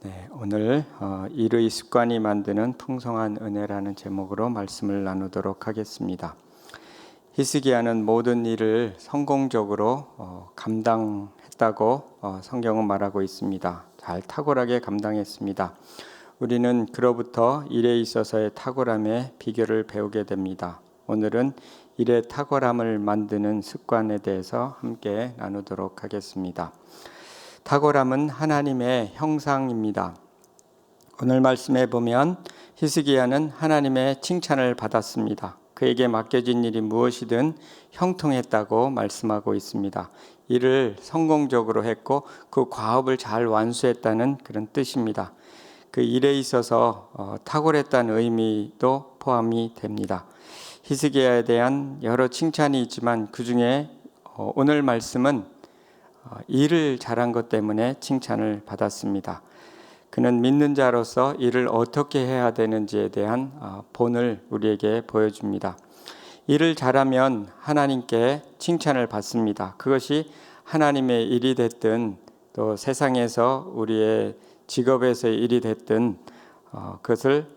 네, 오늘 일의 습관이 만드는 풍성한 은혜라는 제목으로 말씀을 나누도록 하겠습니다. 히스기야는 모든 일을 성공적으로 감당했다고 성경은 말하고 있습니다. 잘 탁월하게 감당했습니다. 우리는 그로부터 일에 있어서의 탁월함의 비결을 배우게 됩니다. 오늘은 일의 탁월함을 만드는 습관에 대해서 함께 나누도록 하겠습니다. 탁월함은 하나님의 형상입니다. 오늘 말씀에 보면 히스기야는 하나님의 칭찬을 받았습니다. 그에게 맡겨진 일이 무엇이든 형통했다고 말씀하고 있습니다. 일을 성공적으로 했고 그 과업을 잘 완수했다는 그런 뜻입니다. 그 일에 있어서 탁월했다는 의미도 포함이 됩니다. 히스기야에 대한 여러 칭찬이 있지만 그 중에 오늘 말씀은 일을 잘한 것 때문에 칭찬을 받았습니다. 그는 믿는 자로서 일을 어떻게 해야 되는지에 대한 본을 우리에게 보여줍니다. 일을 잘하면 하나님께 칭찬을 받습니다. 그것이 하나님의 일이 됐든 또 세상에서 우리의 직업에서의 일이 됐든 그것을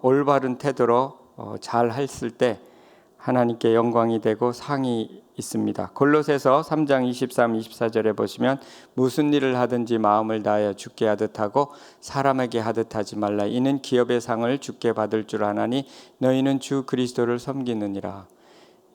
올바른 태도로 잘 했을 때 하나님께 영광이 되고 상이 있습니다. 골로새서 3장 23, 24절에 보시면 무슨 일을 하든지 마음을 다하여 주께 하듯 하고 사람에게 하듯 하지 말라. 이는 기업의 상을 주께 받을 줄 아나니 너희는 주 그리스도를 섬기느니라.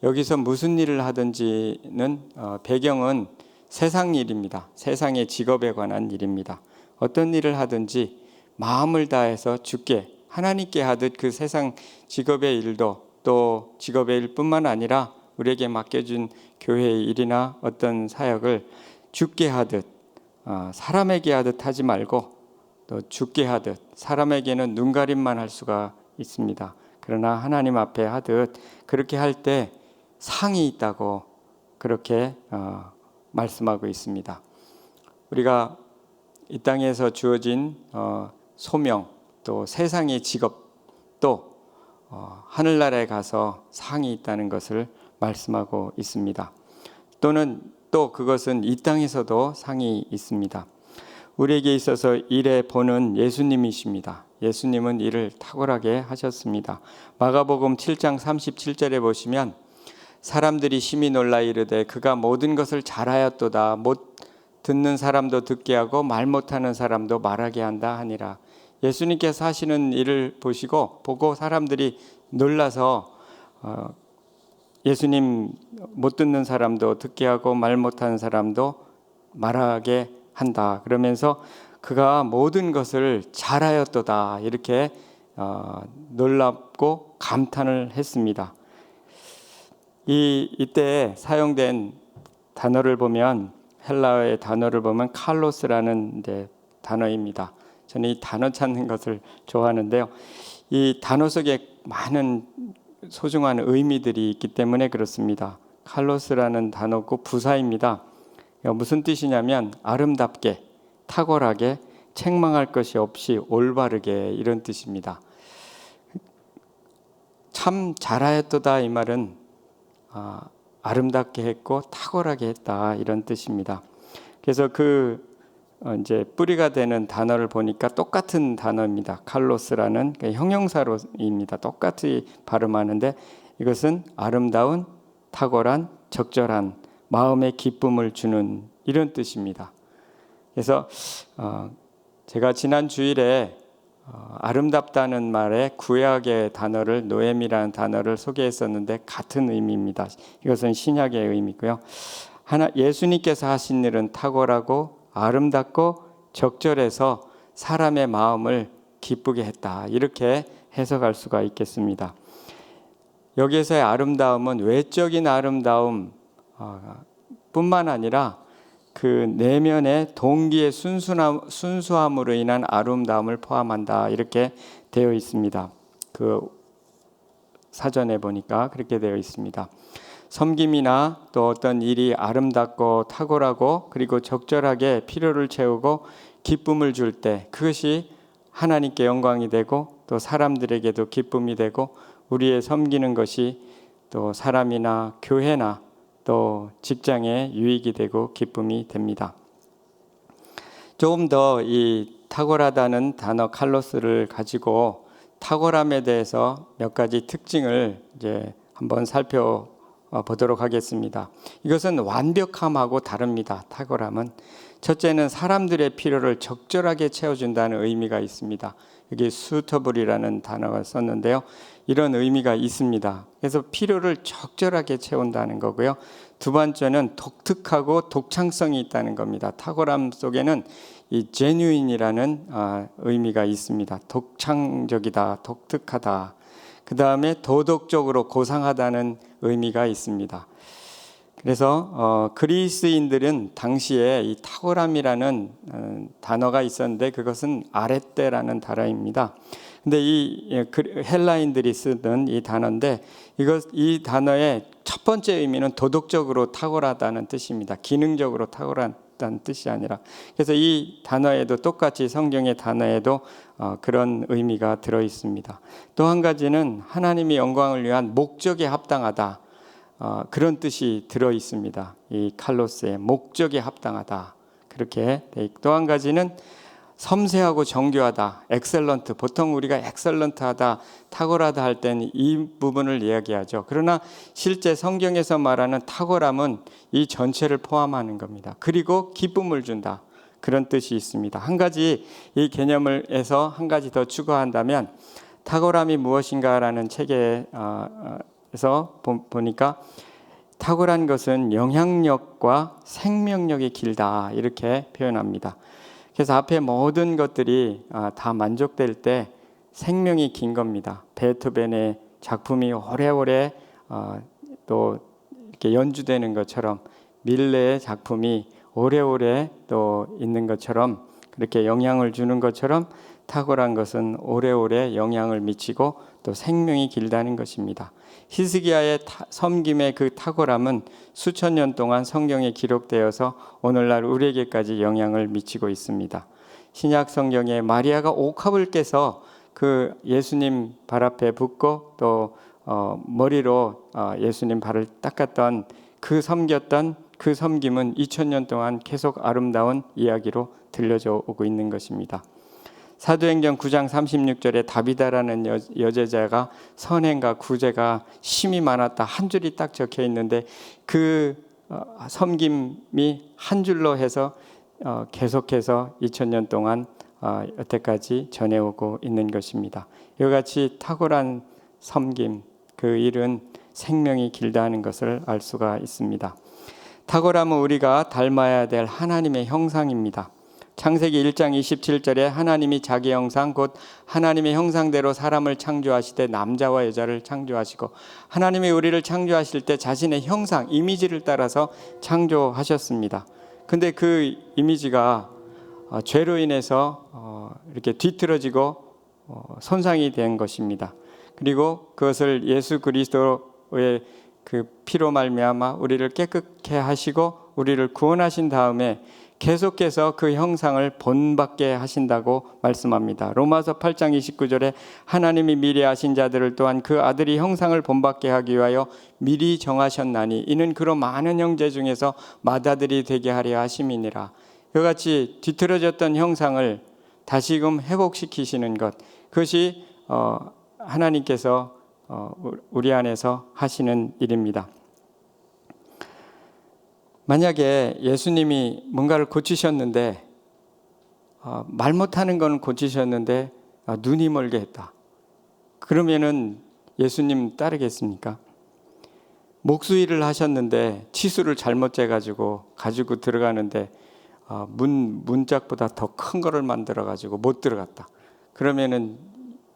여기서 무슨 일을 하든지는 배경은 세상 일입니다. 세상의 직업에 관한 일입니다. 어떤 일을 하든지 마음을 다해서 주께 하나님께 하듯 그 세상 직업의 일도 또 직업의 일뿐만 아니라 우리에게 맡겨준 교회의 일이나 어떤 사역을 주께 하듯 사람에게 하듯 하지 말고 또 주께 하듯 사람에게는 눈가림만 할 수가 있습니다. 그러나 하나님 앞에 하듯 그렇게 할 때 상이 있다고 그렇게 말씀하고 있습니다. 우리가 이 땅에서 주어진 소명 또 세상의 직업 또 하늘나라에 가서 상이 있다는 것을 말씀하고 있습니다. 또는 또 그것은 이 땅에서도 상이 있습니다. 우리에게 있어서 일의 본은 예수님이십니다. 예수님은 일을 탁월하게 하셨습니다. 마가복음 7장 37절에 보시면 사람들이 심히 놀라 이르되 그가 모든 것을 잘하였도다. 못 듣는 사람도 듣게 하고 말 못하는 사람도 말하게 한다 하니라. 예수님께서 하시는 일을 보고 사람들이 놀라서 예수님 못 듣는 사람도 듣게 하고 말 못하는 사람도 말하게 한다. 그러면서 그가 모든 것을 잘하였도다. 이렇게 놀랍고 감탄을 했습니다. 이때 사용된 단어를 보면 헬라어의 단어를 보면 칼로스라는 단어입니다. 저는 이 단어 찾는 것을 좋아하는데요. 이 단어 속에 많은 소중한 의미들이 있기 때문에 그렇습니다. 칼로스라는 단어고 부사입니다. 무슨 뜻이냐면 아름답게, 탁월하게, 책망할 것이 없이 올바르게 이런 뜻입니다. 참 잘하였도다 이 말은 아름답게 했고 탁월하게 했다 이런 뜻입니다. 그래서 이제 뿌리가 되는 단어를 보니까 똑같은 단어입니다. 칼로스라는 형용사로입니다. 똑같이 발음하는데 이것은 아름다운, 탁월한, 적절한 마음의 기쁨을 주는 이런 뜻입니다. 그래서 제가 지난 주일에 아름답다는 말에 구약의 단어를 노엠이라는 단어를 소개했었는데 같은 의미입니다. 이것은 신약의 의미고요. 예수님께서 하신 일은 탁월하고 아름답고 적절해서 사람의 마음을 기쁘게 했다. 이렇게 해석할 수가 있겠습니다. 여기에서의 아름다움은 외적인 아름다움 뿐만 아니라 그 내면의 동기의 순수함으로 인한 아름다움을 포함한다. 이렇게 되어 있습니다. 그 사전에 보니까 그렇게 되어 있습니다. 섬김이나 또 어떤 일이 아름답고 탁월하고 그리고 적절하게 필요를 채우고 기쁨을 줄 때 그것이 하나님께 영광이 되고 또 사람들에게도 기쁨이 되고 우리의 섬기는 것이 또 사람이나 교회나 또 직장에 유익이 되고 기쁨이 됩니다. 조금 더 이 탁월하다는 단어 칼로스를 가지고 탁월함에 대해서 몇 가지 특징을 이제 한번 살펴보도록 하겠습니다. 이것은 완벽함하고 다릅니다. 탁월함은 첫째는 사람들의 필요를 적절하게 채워준다는 의미가 있습니다. 여기 suitable이라는 단어가 썼는데요. 이런 의미가 있습니다. 그래서 필요를 적절하게 채운다는 거고요. 두 번째는 독특하고 독창성이 있다는 겁니다. 탁월함 속에는 이 genuine이라는 의미가 있습니다. 독창적이다, 독특하다. 그 다음에 도덕적으로 고상하다는 의미가 있습니다. 그래서 그리스인들은 당시에 이 탁월함이라는 단어가 있었는데 그것은 아레떼라는 단어입니다. 근데 이 헬라인들이 쓰던 이 단어인데 이 단어의 첫 번째 의미는 도덕적으로 탁월하다는 뜻입니다. 기능적으로 탁월하다는 뜻이 아니라. 그래서 이 단어에도 똑같이 성경의 단어에도 그런 의미가 들어 있습니다. 또 한 가지는 하나님의 영광을 위한 목적에 합당하다. 그런 뜻이 들어 있습니다. 이 칼로스의 목적에 합당하다. 그렇게 돼 있고 또 한 가지는 섬세하고 정교하다. 엑셀런트. 보통 우리가 엑셀런트하다, 탁월하다 할 때는 이 부분을 이야기하죠. 그러나 실제 성경에서 말하는 탁월함은 이 전체를 포함하는 겁니다. 그리고 기쁨을 준다. 그런 뜻이 있습니다. 한 가지 이 개념을에서 한 가지 더 추가한다면 탁월함이 무엇인가라는 책에서 보니까 탁월한 것은 영향력과 생명력이 길다 이렇게 표현합니다. 그래서 앞에 모든 것들이 다 만족될 때 생명이 긴 겁니다. 베토벤의 작품이 오래오래 또 이렇게 연주되는 것처럼 밀레의 작품이 오래오래 또 있는 것처럼 그렇게 영향을 주는 것처럼 탁월한 것은 오래오래 영향을 미치고 또 생명이 길다는 것입니다. 히스기야의 섬김의 그 탁월함은 수천 년 동안 성경에 기록되어서 오늘날 우리에게까지 영향을 미치고 있습니다. 신약 성경에 마리아가 옥합을 깨서 그 예수님 발 앞에 붓고 또 머리로 예수님 발을 닦았던 섬겼던 그 섬김은 2000년 동안 계속 아름다운 이야기로 들려져 오고 있는 것입니다. 사도행전 9장 36절에 다비다라는 여제자가 선행과 구제가 심히 많았다 한 줄이 딱 적혀 있는데 그 섬김이 한 줄로 해서 계속해서 2000년 동안 여태까지 전해오고 있는 것입니다. 이와 같이 탁월한 섬김, 그 일은 생명이 길다는 것을 알 수가 있습니다. 탁월함은 우리가 닮아야 될 하나님의 형상입니다. 창세기 1장 27절에 하나님이 자기 형상 곧 하나님의 형상대로 사람을 창조하시되 남자와 여자를 창조하시고 하나님이 우리를 창조하실 때 자신의 형상, 이미지를 따라서 창조하셨습니다. 근데 그 이미지가 죄로 인해서 이렇게 뒤틀어지고 손상이 된 것입니다. 그리고 그것을 예수 그리스도의 그 피로 말미암아 우리를 깨끗게 하시고 우리를 구원하신 다음에 계속해서 그 형상을 본받게 하신다고 말씀합니다. 로마서 8장 29절에 하나님이 미리 아신 자들을 또한 그 아들이 형상을 본받게 하기 위하여 미리 정하셨나니 이는 그로 많은 형제 중에서 맏아들이 되게 하려 하심이니라. 이와 같이 뒤틀어졌던 형상을 다시금 회복시키시는 것, 그것이 하나님께서 우리 안에서 하시는 일입니다. 만약에 예수님이 뭔가를 고치셨는데 말 못하는 건 고치셨는데 눈이 멀게 했다. 그러면은 예수님 따르겠습니까? 목수일을 하셨는데 치수를 잘못 재가지고 가지고 들어가는데 문짝보다 더 큰 거를 만들어 가지고 못 들어갔다. 그러면은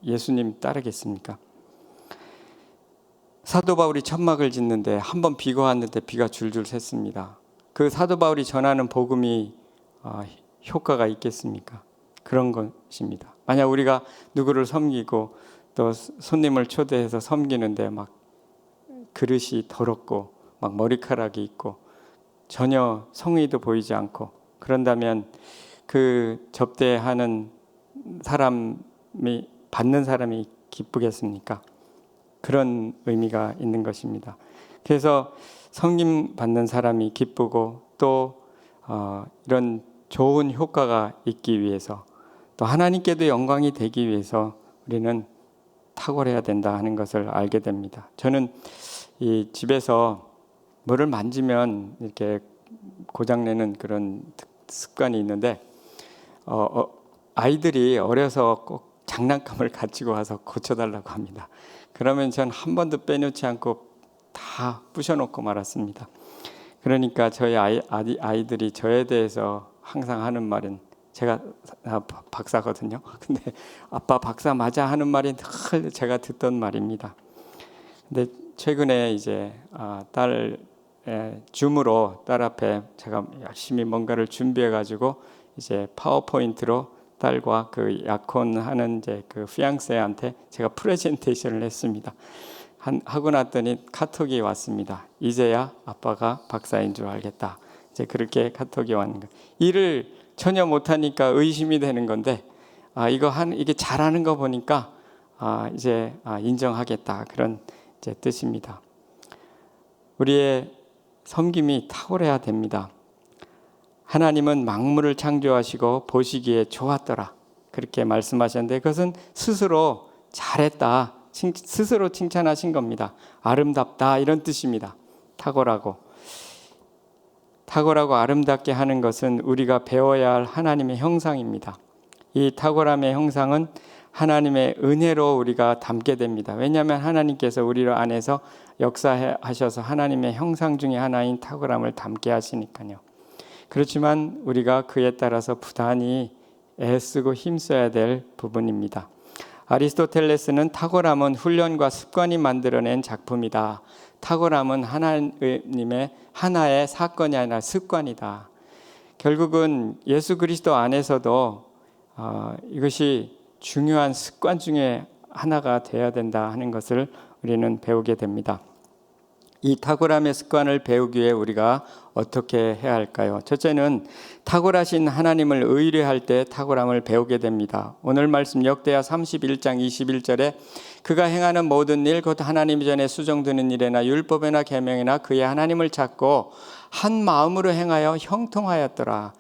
예수님 따르겠습니까? 사도 바울이 천막을 짓는데 한번 비가 왔는데 비가 줄줄 샜습니다. 그 사도 바울이 전하는 복음이 효과가 있겠습니까? 그런 것입니다. 만약 우리가 누구를 섬기고 또 손님을 초대해서 섬기는데 막 그릇이 더럽고 막 머리카락이 있고 전혀 성의도 보이지 않고 그런다면 그 접대하는 사람이 받는 사람이 기쁘겠습니까? 그런 의미가 있는 것입니다. 그래서 섬김 받는 사람이 기쁘고 또 이런 좋은 효과가 있기 위해서 또 하나님께도 영광이 되기 위해서 우리는 탁월해야 된다 하는 것을 알게 됩니다. 저는 이 집에서 뭐를 만지면 이렇게 고장내는 그런 습관이 있는데 아이들이 어려서 꼭 장난감을 가지고 와서 고쳐달라고 합니다. 그러면 전 한 번도 빼놓지 않고 다 부셔놓고 말았습니다. 그러니까 저희 아이들이 저에 대해서 항상 하는 말은, 제가 박사거든요. 근데 아빠 박사 맞아 하는 말이 늘 제가 듣던 말입니다. 근데 최근에 이제 딸 줌으로 딸 앞에 제가 열심히 뭔가를 준비해 가지고 이제 파워포인트로 딸과 그 약혼하는 이제 그 피앙세한테 제가 프레젠테이션을 했습니다. 하고 났더니 카톡이 왔습니다. 이제야 아빠가 박사인 줄 알겠다. 이제 그렇게 카톡이 왔는 거예요. 일을 전혀 못하니까 의심이 되는 건데, 이게 잘하는 거 보니까 이제 인정하겠다, 그런 이제 뜻입니다. 우리의 섬김이 탁월해야 됩니다. 하나님은 만물을 창조하시고 보시기에 좋았더라, 그렇게 말씀하셨는데, 그것은 스스로 잘했다, 스스로 칭찬하신 겁니다. 아름답다, 이런 뜻입니다. 탁월하고 아름답게 하는 것은 우리가 배워야 할 하나님의 형상입니다. 이 탁월함의 형상은 하나님의 은혜로 우리가 담게 됩니다. 왜냐하면 하나님께서 우리 안에서 역사하셔서 하나님의 형상 중에 하나인 탁월함을 담게 하시니까요. 그렇지만 우리가 그에 따라서 부단히 애쓰고 힘써야 될 부분입니다. 아리스토텔레스는 탁월함은 훈련과 습관이 만들어낸 작품이다. 탁월함은 하나님의 하나의 사건이 아니라 습관이다. 결국은 예수 그리스도 안에서도 이것이 중요한 습관 중에 하나가 되어야 된다 하는 것을 우리는 배우게 됩니다. 이 탁월함의 습관을 배우기 위해 우리가 어떻게 해야 할까요? 첫째는 탁월하신 하나님을 의뢰할 때 탁월함을 배우게 됩니다. 오늘 말씀 역대하 31장 21절에 그가 행하는 모든 일 곧 하나님 전에 수정되는 일에나 율법에나 계명에나 그의 하나님을 찾고 한 마음으로 행하여 형통하였더라.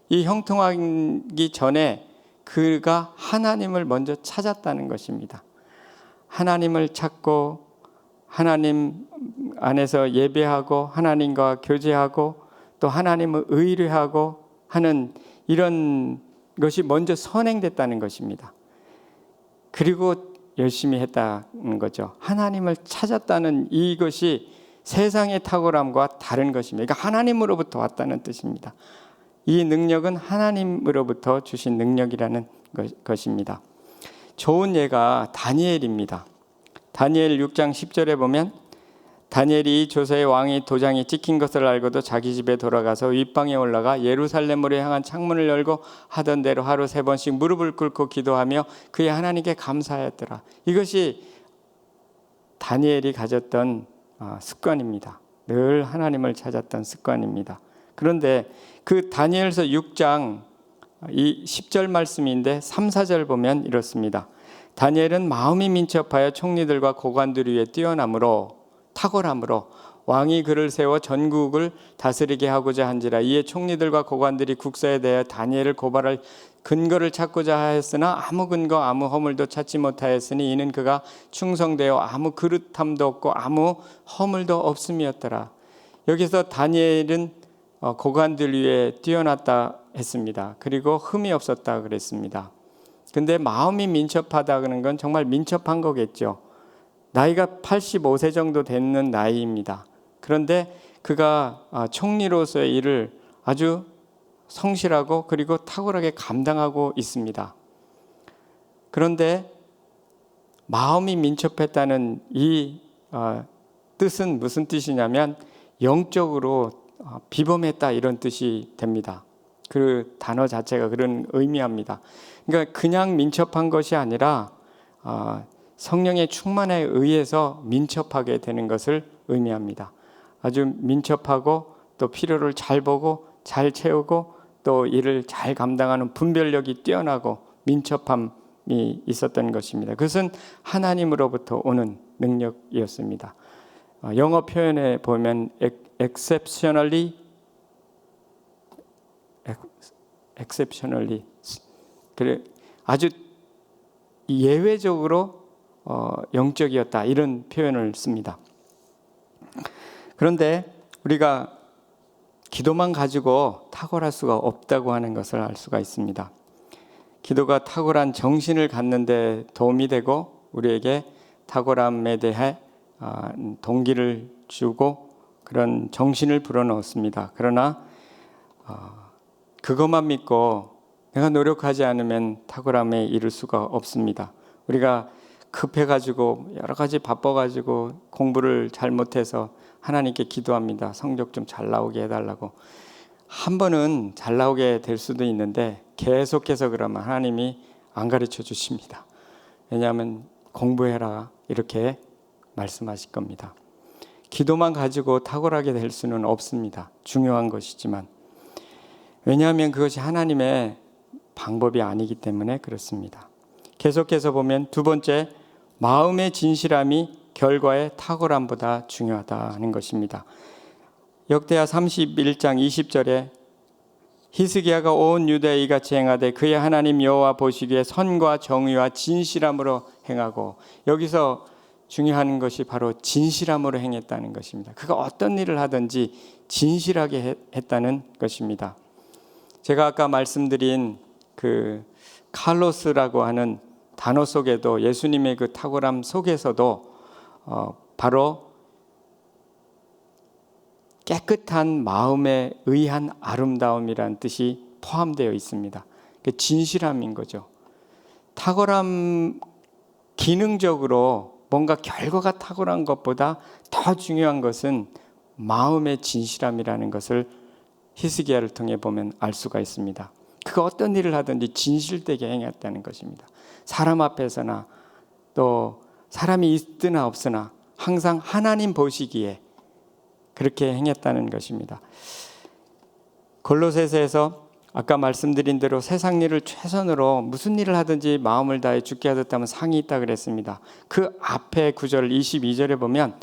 이 형통하기 전에 그가 하나님을 먼저 찾았다는 것입니다. 하나님을 찾고 하나님 안에서 예배하고 하나님과 교제하고 또 하나님을 의뢰하고 하는 이런 것이 먼저 선행됐다는 것입니다. 그리고 열심히 했다는 거죠. 하나님을 찾았다는 이것이 세상의 탁월함과 다른 것입니다. 그러니까 하나님으로부터 왔다는 뜻입니다. 이 능력은 하나님으로부터 주신 능력이라는 것입니다. 좋은 예가 다니엘입니다. 다니엘 6장 10절에 보면 다니엘이 조서의 왕이 도장이 찍힌 것을 알고도 자기 집에 돌아가서 윗방에 올라가 예루살렘으로 향한 창문을 열고 하던 대로 하루 3번씩 무릎을 꿇고 기도하며 그의 하나님께 감사하였더라. 이것이 다니엘이 가졌던 습관입니다. 늘 하나님을 찾았던 습관입니다. 그런데 그 다니엘서 6장 이 10절 말씀인데 3, 4절 보면 이렇습니다. 다니엘은 마음이 민첩하여 총리들과 고관들 위에 뛰어남으로 탁월함으로 왕이 그를 세워 전국을 다스리게 하고자 한지라. 이에 총리들과 고관들이 국사에 대하여 다니엘을 고발할 근거를 찾고자 하였으나 아무 근거 아무 허물도 찾지 못하였으니 이는 그가 충성되어 아무 그릇함도 없고 아무 허물도 없음이었더라. 여기서 다니엘은 고관들 위에 뛰어났다 했습니다. 그리고 흠이 없었다 그랬습니다. 근데 마음이 민첩하다는 건 정말 민첩한 거겠죠. 나이가 85세 정도 되는 나이입니다. 그런데 그가 총리로서의 일을 아주 성실하고 그리고 탁월하게 감당하고 있습니다. 그런데 마음이 민첩했다는 이 뜻은 무슨 뜻이냐면 영적으로 비범했다, 이런 뜻이 됩니다. 그 단어 자체가 그런 의미합니다. 그러니까 그냥 민첩한 것이 아니라 성령의 충만에 의해서 민첩하게 되는 것을 의미합니다. 아주 민첩하고 또 필요를 잘 보고 잘 채우고 또 일을 잘 감당하는 분별력이 뛰어나고 민첩함이 있었던 것입니다. 그것은 하나님으로부터 오는 능력이었습니다. 영어 표현에 보면 exceptionally 그래, 아주 예외적으로 영적이었다, 이런 표현을 씁니다. 그런데 우리가 기도만 가지고 탁월할 수가 없다고 하는 것을 알 수가 있습니다. 기도가 탁월한 정신을 갖는 데 도움이 되고 우리에게 탁월함에 대해 동기를 주고 그런 정신을 불어넣습니다. 그러나 그것만 믿고 내가 노력하지 않으면 탁월함에 이를 수가 없습니다. 우리가 급해가지고 여러 가지 바빠가지고 공부를 잘못해서 하나님께 기도합니다. 성적 좀 잘 나오게 해달라고. 한 번은 잘 나오게 될 수도 있는데 계속해서 그러면 하나님이 안 가르쳐 주십니다. 왜냐하면 공부해라, 이렇게 말씀하실 겁니다. 기도만 가지고 탁월하게 될 수는 없습니다. 중요한 것이지만, 왜냐하면 그것이 하나님의 방법이 아니기 때문에 그렇습니다. 계속해서 보면 두 번째, 마음의 진실함이 결과의 탁월함보다 중요하다는 것입니다. 역대하 31장 20절에 히스기야가 온 유다에 이같이 행하되 그의 하나님 여호와 보시기에 선과 정의와 진실함으로 행하고, 여기서 중요한 것이 바로 진실함으로 행했다는 것입니다. 그가 어떤 일을 하든지 진실하게 했다는 것입니다. 제가 아까 말씀드린 그 칼로스라고 하는 단어 속에도, 예수님의 그 탁월함 속에서도 바로 깨끗한 마음에 의한 아름다움이란 뜻이 포함되어 있습니다. 진실함인 거죠. 탁월함, 기능적으로 뭔가 결과가 탁월한 것보다 더 중요한 것은 마음의 진실함이라는 것을 히스기야를 통해 보면 알 수가 있습니다. 그가 어떤 일을 하든지 진실되게 행했다는 것입니다. 사람 앞에서나 또 사람이 있으나 없으나 항상 하나님 보시기에 그렇게 행했다는 것입니다. 골로새서에서 아까 말씀드린 대로 세상 일을 최선으로 무슨 일을 하든지 마음을 다해 주께 하셨다면 상이 있다 그랬습니다. 그 앞에 구절 22절에 보면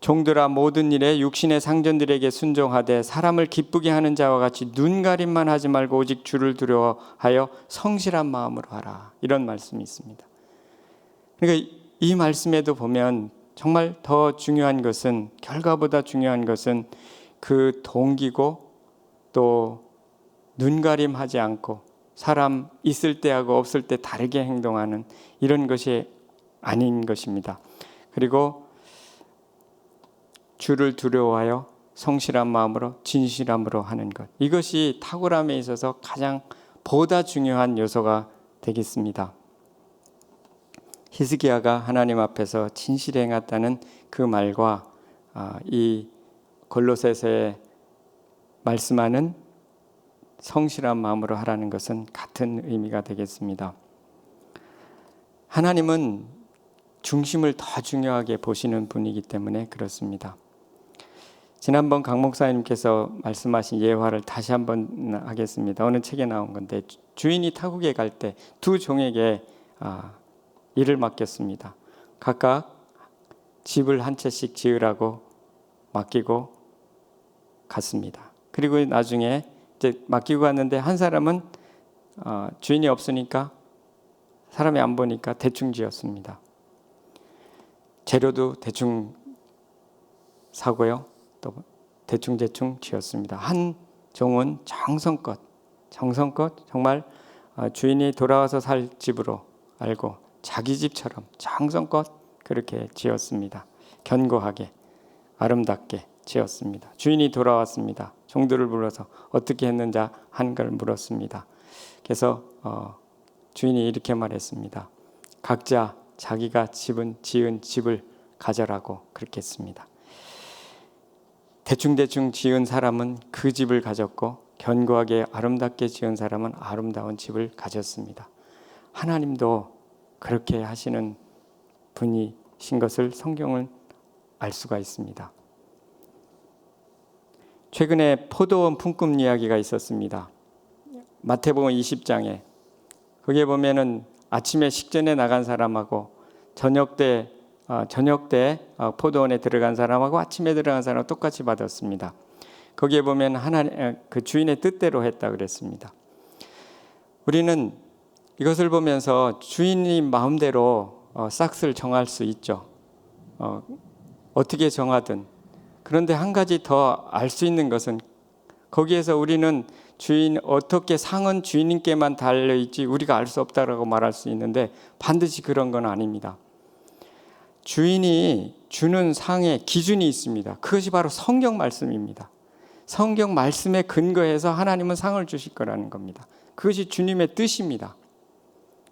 종들아 모든 일에 육신의 상전들에게 순종하되 사람을 기쁘게 하는 자와 같이 눈가림만 하지 말고 오직 주를 두려워하여 성실한 마음으로 하라, 이런 말씀이 있습니다. 그러니까 이 말씀에도 보면 정말 더 중요한 것은, 결과보다 중요한 것은 그 동기고 또 눈가림하지 않고 사람 있을 때하고 없을 때 다르게 행동하는 이런 것이 아닌 것입니다. 그리고 주를 두려워하여 성실한 마음으로 진실함으로 하는 것, 이것이 탁월함에 있어서 가장 보다 중요한 요소가 되겠습니다. 히스기야가 하나님 앞에서 진실히 행했다는 그 말과 이 골로새서에 말씀하는 성실한 마음으로 하라는 것은 같은 의미가 되겠습니다. 하나님은 중심을 더 중요하게 보시는 분이기 때문에 그렇습니다. 지난번 강 목사님께서 말씀하신 예화를 다시 한번 하겠습니다. 어느 책에 나온 건데, 주인이 타국에 갈 때 두 종에게 일을 맡겼습니다. 각각 집을 한 채씩 지으라고 맡기고 갔습니다. 그리고 나중에 이제 맡기고 갔는데 한 사람은 주인이 없으니까, 사람이 안 보니까 대충 지었습니다. 재료도 대충 사고요, 또 대충 지었습니다. 한 종은 정성껏 정말 주인이 돌아와서 살 집으로 알고 자기 집처럼 정성껏 그렇게 지었습니다. 견고하게 아름답게 지었습니다. 주인이 돌아왔습니다. 종들을 불러서 어떻게 했는지 한 걸 물었습니다. 그래서 주인이 이렇게 말했습니다. 각자 자기가 지은 집을 가져라고 그렇게 했습니다. 대충 지은 사람은 그 집을 가졌고, 견고하게 아름답게 지은 사람은 아름다운 집을 가졌습니다. 하나님도 그렇게 하시는 분이신 것을 성경은 알 수가 있습니다. 최근에 포도원 품꾼 이야기가 있었습니다. 마태복음 20장에 거기에 보면은 아침에 식전에 나간 사람하고 저녁 때 포도원에 들어간 사람하고 아침에 들어간 사람하고 똑같이 받았습니다. 거기에 보면 하나님 그 주인의 뜻대로 했다 그랬습니다. 우리는 이것을 보면서 주인이 마음대로 싹스를 정할 수 있죠. 어떻게 정하든. 그런데 한 가지 더 알 수 있는 것은 거기에서 우리는 주인 어떻게 상은 주인님께만 달려있지 우리가 알 수 없다라고 말할 수 있는데 반드시 그런 건 아닙니다. 주인이 주는 상의 기준이 있습니다. 그것이 바로 성경 말씀입니다. 성경 말씀에 근거해서 하나님은 상을 주실 거라는 겁니다. 그것이 주님의 뜻입니다.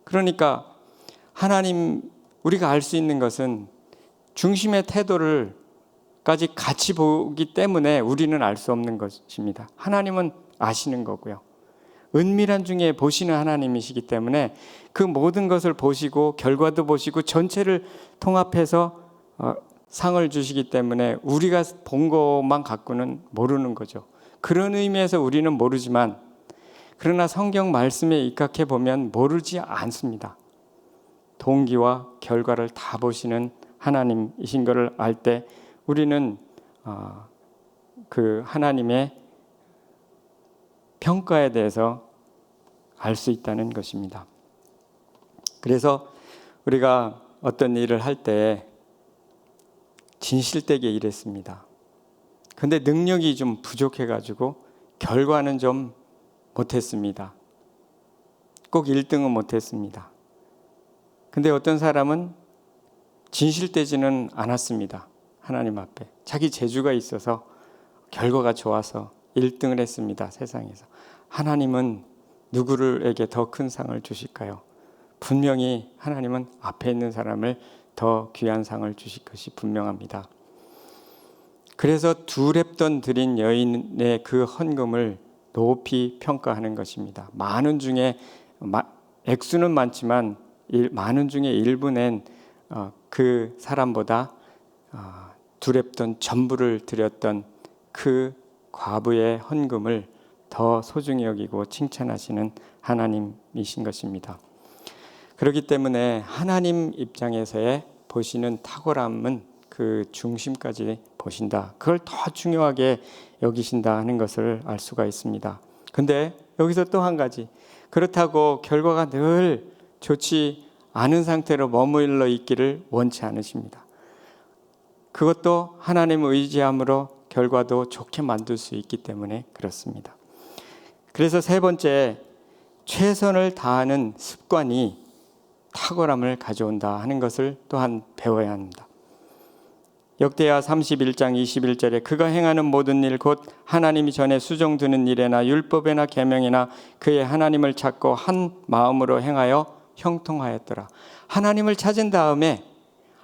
그러니까 하나님, 우리가 알 수 있는 것은 중심의 태도를 까지 같이 보기 때문에 우리는 알 수 없는 것입니다. 하나님은 아시는 거고요. 은밀한 중에 보시는 하나님이시기 때문에 그 모든 것을 보시고 결과도 보시고 전체를 통합해서 상을 주시기 때문에 우리가 본 것만 갖고는 모르는 거죠. 그런 의미에서 우리는 모르지만 그러나 성경 말씀에 입각해 보면 모르지 않습니다. 동기와 결과를 다 보시는 하나님이신 것을 알 때 우리는 그 하나님의 평가에 대해서 알 수 있다는 것입니다. 그래서 우리가 어떤 일을 할 때 진실되게 일했습니다. 근데 능력이 좀 부족해가지고 결과는 좀 못했습니다. 꼭 1등은 못했습니다. 근데 어떤 사람은 진실되지는 않았습니다. 하나님 앞에 자기 재주가 있어서 결과가 좋아서 1등을 했습니다. 세상에서. 하나님은 누구에게 더 큰 상을 주실까요? 분명히 하나님은 앞에 있는 사람을 더 귀한 상을 주실 것이 분명합니다. 그래서 두 렙돈 드린 여인의 그 헌금을 높이 평가하는 것입니다. 많은 중에 액수는 많지만 많은 중에 일부 낸 그 사람보다 두 렙돈 전부를 드렸던 그 과부의 헌금을 더 소중히 여기고 칭찬하시는 하나님이신 것입니다. 그렇기 때문에 하나님 입장에서의 보시는 탁월함은 그 중심까지 보신다. 그걸 더 중요하게 여기신다 하는 것을 알 수가 있습니다. 근데 여기서 또 한 가지, 그렇다고 결과가 늘 좋지 않은 상태로 머물러 있기를 원치 않으십니다. 그것도 하나님을 의지함으로 결과도 좋게 만들 수 있기 때문에 그렇습니다. 그래서 세 번째, 최선을 다하는 습관이 탁월함을 가져온다 하는 것을 또한 배워야 합니다. 역대하 31장 21절에 그가 행하는 모든 일 곧 하나님이 전에 수종드는 일에나 율법에나 계명이나 그의 하나님을 찾고 한 마음으로 행하여 형통하였더라. 하나님을 찾은 다음에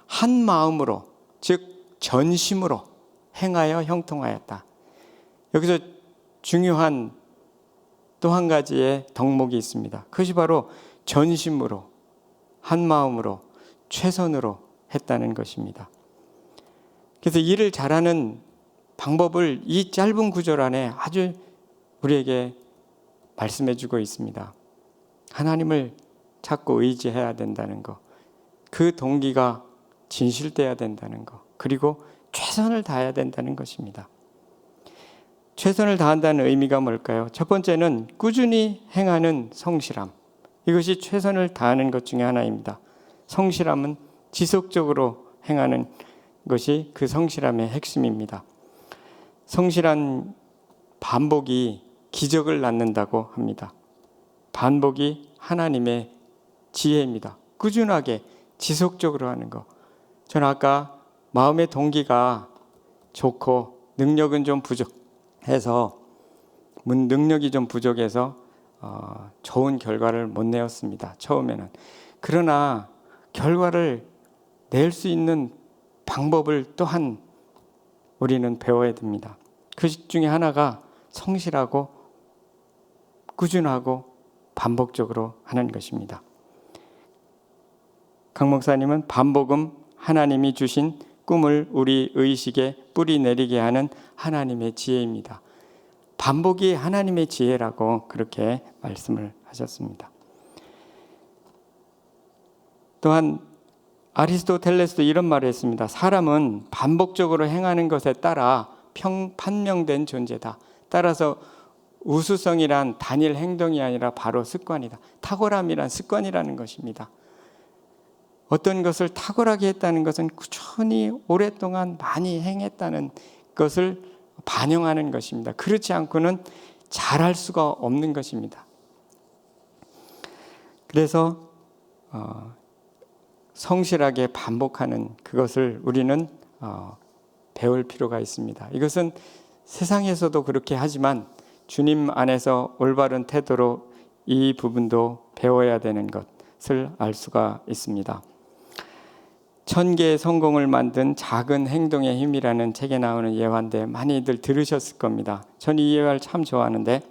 한 마음으로, 즉 전심으로 행하여 형통하였다. 여기서 중요한 또 한 가지의 덕목이 있습니다. 그것이 바로 전심으로, 한 마음으로, 최선으로 했다는 것입니다. 그래서 일을 잘하는 방법을 이 짧은 구절 안에 아주 우리에게 말씀해 주고 있습니다. 하나님을 찾고 의지해야 된다는 것, 그 동기가 진실돼야 된다는 것, 그리고 최선을 다해야 된다는 것입니다. 최선을 다한다는 의미가 뭘까요? 첫 번째는 꾸준히 행하는 성실함. 이것이 최선을 다하는 것 중에 하나입니다. 성실함은 지속적으로 행하는 것이 그 성실함의 핵심입니다. 성실한 반복이 기적을 낳는다고 합니다. 반복이 하나님의 지혜입니다. 꾸준하게 지속적으로 하는 것. 저는 아까 마음의 동기가 좋고 능력은 좀 부족해서 능력이 좀 부족해서 좋은 결과를 못 내었습니다. 처음에는. 그러나 결과를 낼 수 있는 방법을 또한 우리는 배워야 됩니다. 그 중에 하나가 성실하고 꾸준하고 반복적으로 하는 것입니다. 강 목사님은 반복은 하나님이 주신 꿈을 우리 의식에 뿌리 내리게 하는 하나님의 지혜입니다. 반복이 하나님의 지혜라고 그렇게 말씀을 하셨습니다. 또한 아리스토텔레스도 이런 말을 했습니다. 사람은 반복적으로 행하는 것에 따라 판명된 존재다. 따라서 우수성이란 단일 행동이 아니라 바로 습관이다. 탁월함이란 습관이라는 것입니다. 어떤 것을 탁월하게 했다는 것은 꾸준히 오랫동안 많이 행했다는 것을 반영하는 것입니다. 그렇지 않고는 잘할 수가 없는 것입니다. 그래서 성실하게 반복하는 그것을 우리는 배울 필요가 있습니다. 이것은 세상에서도 그렇게 하지만 주님 안에서 올바른 태도로 이 부분도 배워야 되는 것을 알 수가 있습니다. 1000개의 성공을 만든 작은 행동의 힘이라는 책에 나오는 예화인데 많이들 들으셨을 겁니다. 저는 이 예화를 참 좋아하는데,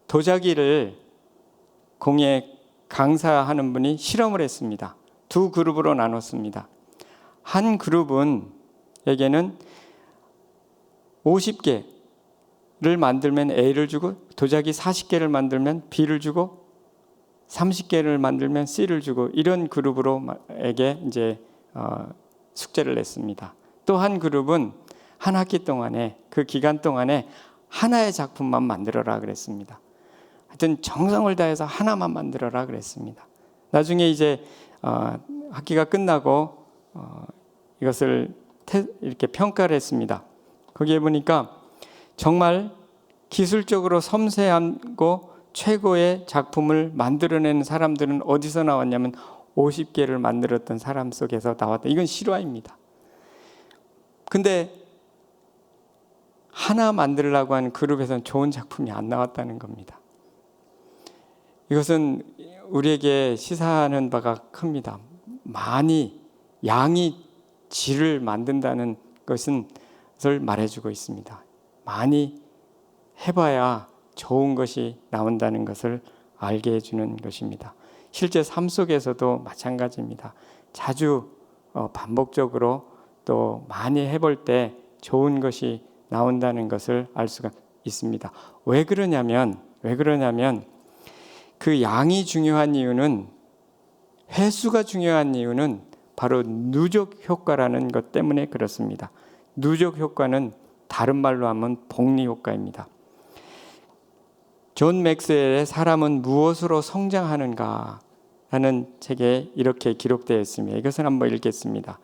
도자기를 공예 강사하는 분이 실험을 했습니다. 두 그룹으로 나눴습니다. 한 그룹에게는 50개를 만들면 A를 주고, 도자기 40개를 만들면 B를 주고, 30개를 만들면 C를 주고, 이런 그룹으로에게 이제 숙제를 냈습니다. 또 한 그룹은 한 학기 동안에, 그 기간 동안에 하나의 작품만 만들어라 그랬습니다. 하여튼 정성을 다해서 하나만 만들어라 그랬습니다. 나중에 이제 학기가 끝나고 이것을 이렇게 평가를 했습니다. 거기에 보니까 정말 기술적으로 섬세하고 최고의 작품을 만들어내는 사람들은 어디서 나왔냐면 50개를 만들었던 사람 속에서 나왔다. 이건 실화입니다. 근데 하나 만들려고 하는 그룹에서는 좋은 작품이 안 나왔다는 겁니다. 이것은 우리에게 시사하는 바가 큽니다. 양이 질을 만든다는 것을 말해주고 있습니다. 많이 해봐야 좋은 것이 나온다는 것을 알게 해주는 것입니다. 실제 삶 속에서도 마찬가지입니다. 자주 반복적으로 또 많이 해볼 때 좋은 것이 나온다는 것을 알 수가 있습니다. 왜 그러냐면 그 양이 중요한 이유는, 횟수가 중요한 이유는 바로 누적 효과라는 것 때문에 그렇습니다. 누적 효과는 다른 말로 하면 복리 효과입니다. 존 맥스웰의 사람은 무엇으로 성장하는가 하는 책에 이렇게 기록되어 있습니다. 이것을 한번 읽겠습니다.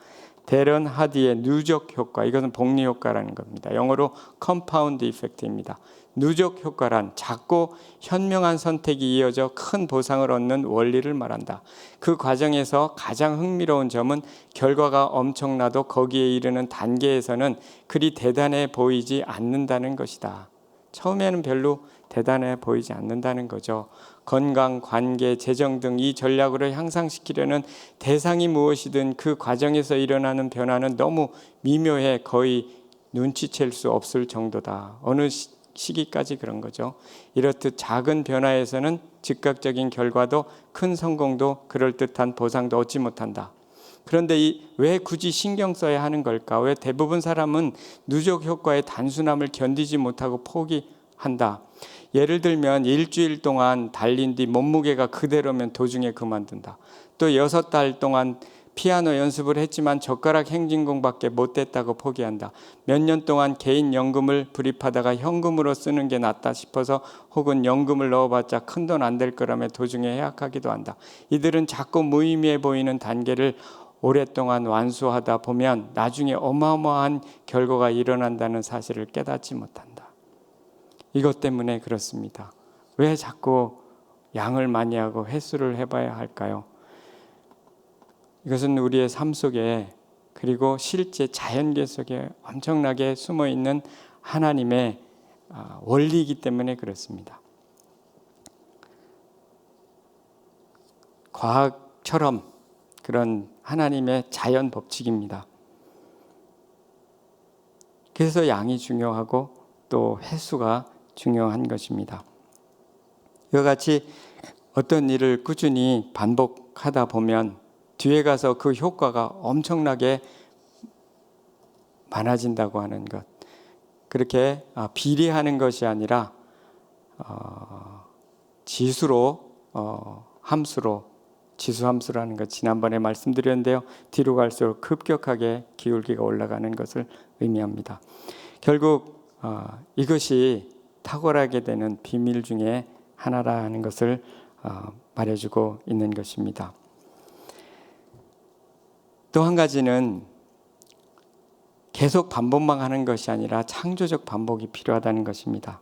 데런 하디의 누적 효과, 이것은 복리 효과라는 겁니다. 영어로 컴파운드 이펙트입니다. 누적 효과란 작고 현명한 선택이 이어져 큰 보상을 얻는 원리를 말한다. 그 과정에서 가장 흥미로운 점은 결과가 엄청나도 거기에 이르는 단계에서는 그리 대단해 보이지 않는다는 것이다. 처음에는 별로 대단해 보이지 않는다는 거죠. 건강, 관계, 재정 등 이 전략으로 향상시키려는 대상이 무엇이든 그 과정에서 일어나는 변화는 너무 미묘해 거의 눈치챌 수 없을 정도다. 어느 시기까지 그런 거죠. 이렇듯 작은 변화에서는 즉각적인 결과도 큰 성공도 그럴듯한 보상도 얻지 못한다. 그런데 왜 굳이 신경 써야 하는 걸까? 왜 대부분 사람은 누적 효과의 단순함을 견디지 못하고 포기한다. 예를 들면 일주일 동안 달린 뒤 몸무게가 그대로면 도중에 그만둔다. 또 6달 동안 피아노 연습을 했지만 젓가락 행진곡밖에 못됐다고 포기한다. 몇 년 동안 개인 연금을 불입하다가 현금으로 쓰는 게 낫다 싶어서 혹은 연금을 넣어봤자 큰돈 안 될 거라며 도중에 해약하기도 한다. 이들은 자꾸 무의미해 보이는 단계를 오랫동안 완수하다 보면 나중에 어마어마한 결과가 일어난다는 사실을 깨닫지 못한다. 이것 때문에 그렇습니다. 왜 자꾸 양을 많이 하고 횟수를 해봐야 할까요? 이것은 우리의 삶 속에, 그리고 실제 자연계 속에 엄청나게 숨어있는 하나님의 원리이기 때문에 그렇습니다. 과학처럼 그런 하나님의 자연 법칙입니다. 그래서 양이 중요하고 또 횟수가 중요한 것입니다. 이와 같이 어떤 일을 꾸준히 반복하다 보면 뒤에 가서 그 효과가 엄청나게 많아진다고 하는 것, 그렇게 비례하는 것이 아니라 지수로, 함수로, 지수함수라는 것 지난번에 말씀드렸는데요. 뒤로 갈수록 급격하게 기울기가 올라가는 것을 의미합니다. 결국 이것이 탁월하게 되는 비밀 중에 하나라는 것을 말해주고 있는 것입니다. 또 한 가지는 계속 반복만 하는 것이 아니라 창조적 반복이 필요하다는 것입니다.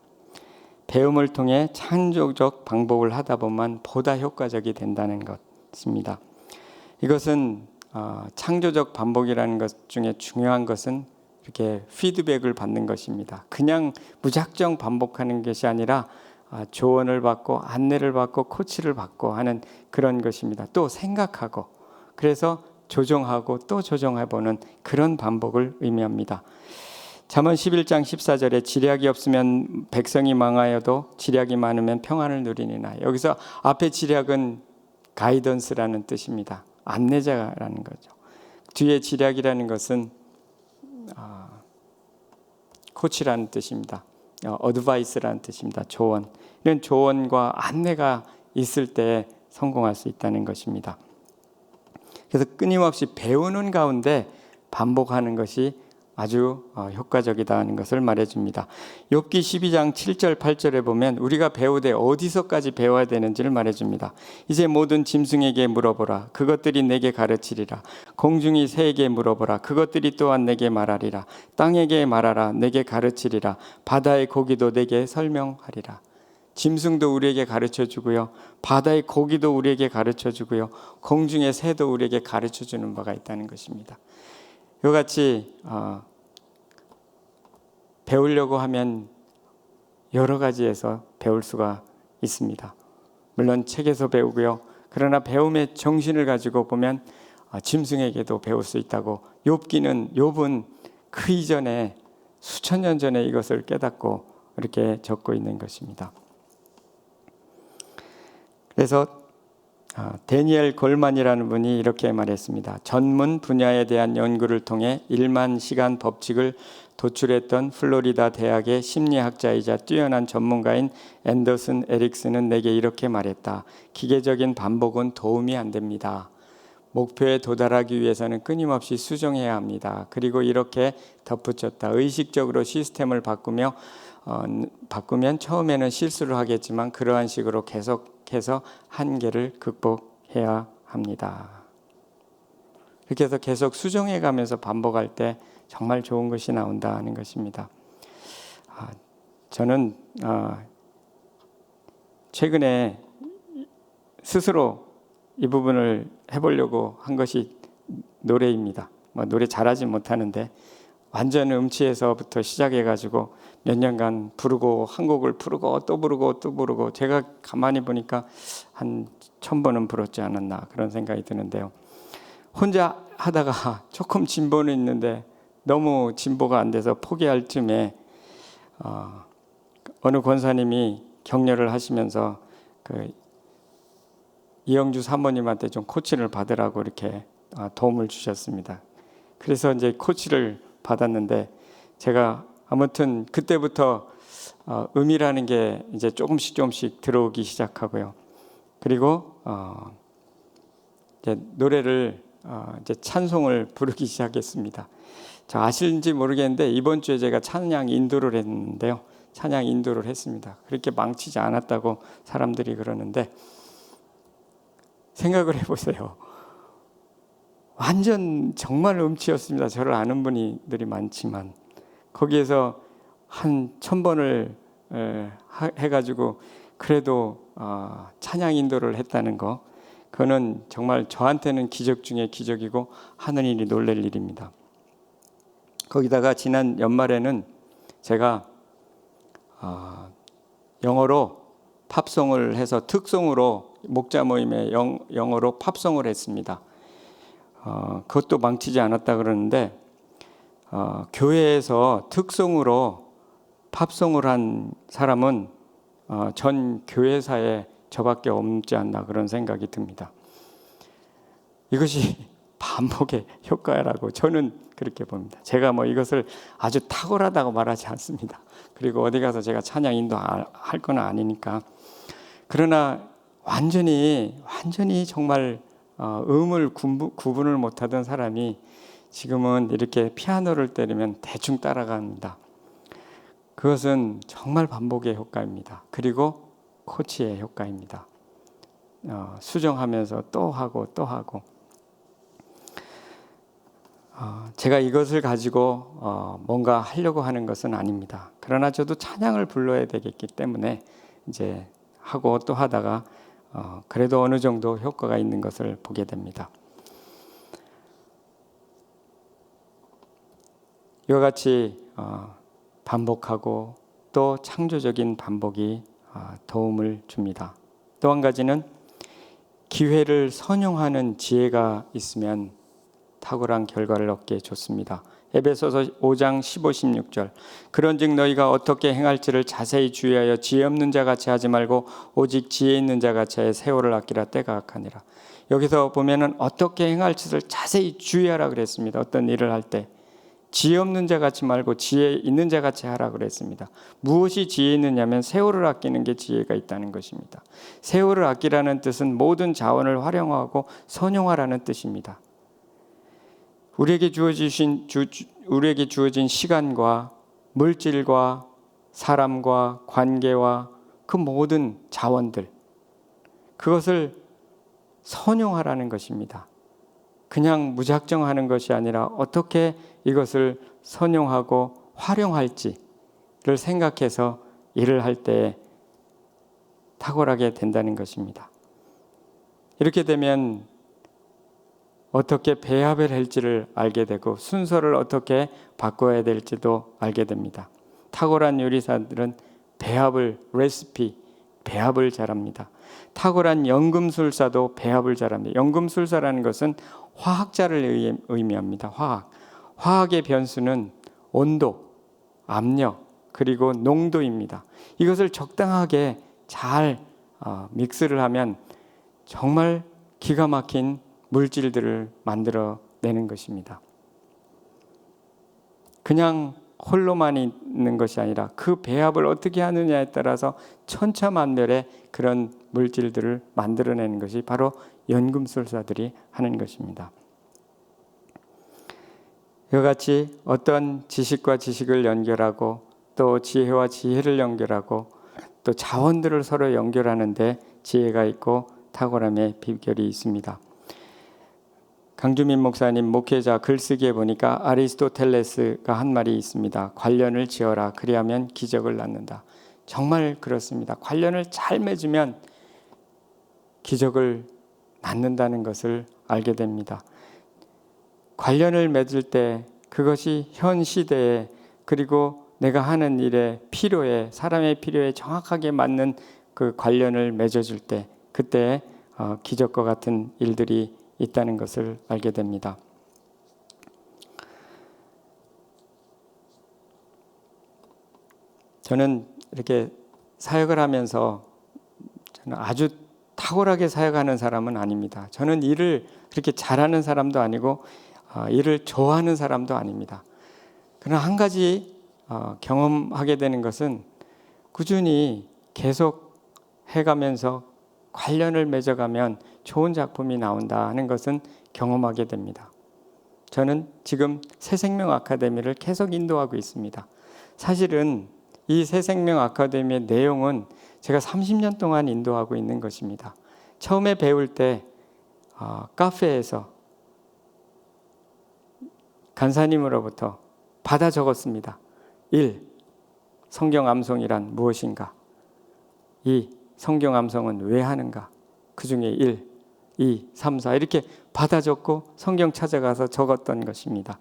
배움을 통해 창조적 반복을 하다 보면 보다 효과적이 된다는 것입니다. 이것은 창조적 반복이라는 것 중에 중요한 것은 이렇게 피드백을 받는 것입니다. 그냥 무작정 반복하는 것이 아니라 조언을 받고 안내를 받고 코치를 받고 하는 그런 것입니다. 또 생각하고 그래서 조정하고 또 조정해보는 그런 반복을 의미합니다. 잠언 11장 14절에 지략이 없으면 백성이 망하여도 지략이 많으면 평안을 누리니라. 여기서 앞에 지략은 가이던스라는 뜻입니다. 안내자라는 거죠. 뒤에 지략이라는 것은 코치라는 뜻입니다. 어드바이스라는 뜻입니다. 조언. 이런 조언과 안내가 있을 때 성공할 수 있다는 것입니다. 그래서 끊임없이 배우는 가운데 반복하는 것이 아주 효과적이다는 것을 말해줍니다. 욥기 12장 7절 8절에 보면 우리가 배우되 어디서까지 배워야 되는지를 말해줍니다. 이제 모든 짐승에게 물어보라. 그것들이 내게 가르치리라. 공중이 새에게 물어보라. 그것들이 또한 내게 말하리라. 땅에게 말하라. 내게 가르치리라. 바다의 고기도 내게 설명하리라. 짐승도 우리에게 가르쳐주고요. 바다의 고기도 우리에게 가르쳐주고요. 공중의 새도 우리에게 가르쳐주는 바가 있다는 것입니다. 이와 같이 배우려고 하면 여러 가지에서 배울 수가 있습니다. 물론 책에서 배우고요. 그러나 배움의 정신을 가지고 보면 짐승에게도 배울 수 있다고 욥은 그 이전에 수천 년 전에 이것을 깨닫고 이렇게 적고 있는 것입니다. 그래서 데니엘 골만이라는 분이 이렇게 말했습니다. 전문 분야에 대한 연구를 통해 1만 시간 법칙을 도출했던 플로리다 대학의 심리학자이자 뛰어난 전문가인 앤더슨 에릭슨은 내게 이렇게 말했다. 기계적인 반복은 도움이 안 됩니다. 목표에 도달하기 위해서는 끊임없이 수정해야 합니다. 그리고 이렇게 덧붙였다. 의식적으로 시스템을 바꾸면 처음에는 실수를 하겠지만 그러한 식으로 계속해서 한계를 극복해야 합니다. 이렇게 해서 계속 수정해 가면서 반복할 때 정말 좋은 것이 나온다는 것입니다. 저는 최근에 스스로 이 부분을 해보려고 한 것이 노래입니다. 노래 잘하지 못하는데 완전 음치에서부터 시작해가지고 몇 년간 부르고 한 곡을 부르고 또 부르고 또 부르고 제가 가만히 보니까 한 1000번은 불었지 않았나 그런 생각이 드는데요. 혼자 하다가 조금 진보는 있는데 너무 진보가 안 돼서 포기할 쯤에 어느 권사님이 격려를 하시면서 이영주 사모님한테 좀 코치를 받으라고 이렇게 도움을 주셨습니다. 그래서 이제 코치를 받았는데 제가 아무튼 그때부터 음이라는 게 이제 조금씩 들어오기 시작하고요. 그리고 이제 노래를 이제 찬송을 부르기 시작했습니다. 자, 아실지 모르겠는데 이번 주에 제가 찬양 인도를 했는데요. 찬양 인도를 했습니다. 그렇게 망치지 않았다고 사람들이 그러는데 생각을 해보세요. 완전 정말 음치였습니다. 저를 아는 분들이 많지만 거기에서 한 1000번을 해가지고 그래도 찬양 인도를 했다는 거, 그거는 정말 저한테는 기적 중에 기적이고 하느님이 놀랄 일입니다. 거기다가 지난 연말에는 제가 영어로 팝송을 해서 특송으로 목자 모임에 영어로 팝송을 했습니다. 그것도 망치지 않았다 그러는데 교회에서 특송으로 팝송을 한 사람은 전 교회사에 저밖에 없지 않나 그런 생각이 듭니다. 이것이 반복의 효과라고 저는 그렇게 봅니다. 제가 이것을 아주 탁월하다고 말하지 않습니다. 그리고 어디 가서 제가 찬양 인도할 건 아니니까. 그러나 완전히 정말 음을 구분을 못하던 사람이 지금은 이렇게 피아노를 때리면 대충 따라갑니다. 그것은 정말 반복의 효과입니다. 그리고 코치의 효과입니다. 수정하면서 또 하고 또 하고. 제가 이것을 가지고 뭔가 하려고 하는 것은 아닙니다. 그러나 저도 찬양을 불러야 되겠기 때문에 이제 하고 또 하다가 그래도 어느 정도 효과가 있는 것을 보게 됩니다. 이와 같이 반복하고 또 창조적인 반복이 도움을 줍니다. 또 한 가지는 기회를 선용하는 지혜가 있으면 탁월한 결과를 얻게 좋습니다. 에베소서 5장 15, 16절 그런즉 너희가 어떻게 행할지를 자세히 주의하여 지혜 없는 자같이 하지 말고 오직 지혜 있는 자같이 하여 세월을 아끼라 때가 악하니라. 여기서 보면은 어떻게 행할지를 자세히 주의하라 그랬습니다. 어떤 일을 할 때 지혜 없는 자같이 말고 지혜 있는 자같이 하라 그랬습니다. 무엇이 지혜 있느냐면 세월을 아끼는 게 지혜가 있다는 것입니다. 세월을 아끼라는 뜻은 모든 자원을 활용하고 선용하라는 뜻입니다. 우리에게 주어진 시간과 물질과 사람과 관계와 그 모든 자원들, 그것을 선용하라는 것입니다. 그냥 무작정 하는 것이 아니라 어떻게 이것을 선용하고 활용할지를 생각해서 일을 할 때 탁월하게 된다는 것입니다. 이렇게 되면 어떻게 배합을 할지를 알게 되고 순서를 어떻게 바꿔야 될지도 알게 됩니다. 탁월한 요리사들은 배합을 잘합니다. 탁월한 연금술사도 배합을 잘합니다. 연금술사라는 것은 화학자를 의미합니다. 화학의 변수는 온도, 압력, 그리고 농도입니다. 이것을 적당하게 잘 믹스를 하면 정말 기가 막힌 물질들을 만들어내는 것입니다. 그냥 홀로만 있는 것이 아니라 그 배합을 어떻게 하느냐에 따라서 천차만별의 그런 물질들을 만들어내는 것이 바로 연금술사들이 하는 것입니다. 이와 같이 어떤 지식과 지식을 연결하고 또 지혜와 지혜를 연결하고 또 자원들을 서로 연결하는데 지혜가 있고 탁월함의 비결이 있습니다. 강주민 목사님 목회자 글쓰기에 보니까 아리스토텔레스가 한 말이 있습니다. 관련을 지어라. 그리하면 기적을 낳는다. 정말 그렇습니다. 관련을 잘 맺으면 기적을 낳는다는 것을 알게 됩니다. 관련을 맺을 때 그것이 현 시대에 그리고 내가 하는 일의 필요에 사람의 필요에 정확하게 맞는 그 관련을 맺어줄 때 그때 기적과 같은 일들이 있다는 것을 알게 됩니다. 저는 이렇게 사역을 하면서 저는 아주 탁월하게 사역하는 사람은 아닙니다. 저는 일을 그렇게 잘하는 사람도 아니고 일을 좋아하는 사람도 아닙니다. 그러나 한 가지 경험하게 되는 것은 꾸준히 계속 해가면서 관련을 맺어가면 좋은 작품이 나온다 하는 것은 경험하게 됩니다. 저는 지금 새생명 아카데미를 계속 인도하고 있습니다. 사실은 이 새생명 아카데미의 내용은 제가 30년 동안 인도하고 있는 것입니다. 처음에 배울 때 카페에서 간사님으로부터 받아 적었습니다. 1. 성경 암송이란 무엇인가? 2. 성경 암송은 왜 하는가? 그 중에 1, 2, 3, 4 이렇게 받아 적고 성경 찾아가서 적었던 것입니다.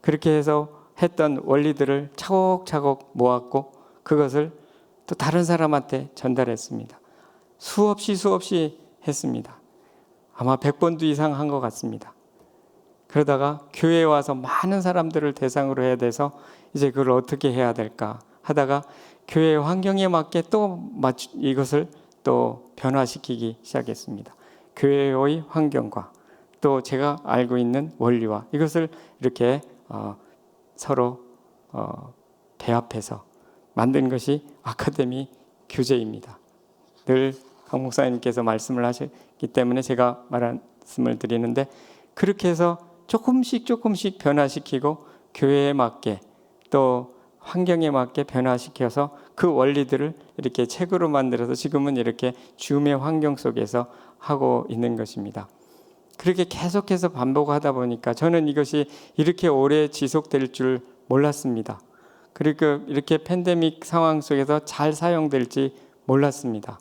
그렇게 해서 했던 원리들을 차곡차곡 모았고 그것을 또 다른 사람한테 전달했습니다. 수없이 했습니다. 아마 100번도 이상 한 것 같습니다. 그러다가 교회에 와서 많은 사람들을 대상으로 해야 돼서 이제 그걸 어떻게 해야 될까 하다가 교회 환경에 맞게 또 이것을 또 변화시키기 시작했습니다. 교회의 환경과 또 제가 알고 있는 원리와 이것을 이렇게 서로 배합해서 만든 것이 아카데미 규제입니다. 늘 강 목사님께서 말씀을 하셨기 때문에 제가 말씀을 드리는데 그렇게 해서 조금씩 변화시키고 교회에 맞게 또 환경에 맞게 변화시켜서 그 원리들을 이렇게 책으로 만들어서 지금은 이렇게 줌의 환경 속에서 하고 있는 것입니다. 그렇게 계속해서 반복하다 보니까 저는 이것이 이렇게 오래 지속될 줄 몰랐습니다. 그리고 이렇게 팬데믹 상황 속에서 잘 사용될지 몰랐습니다.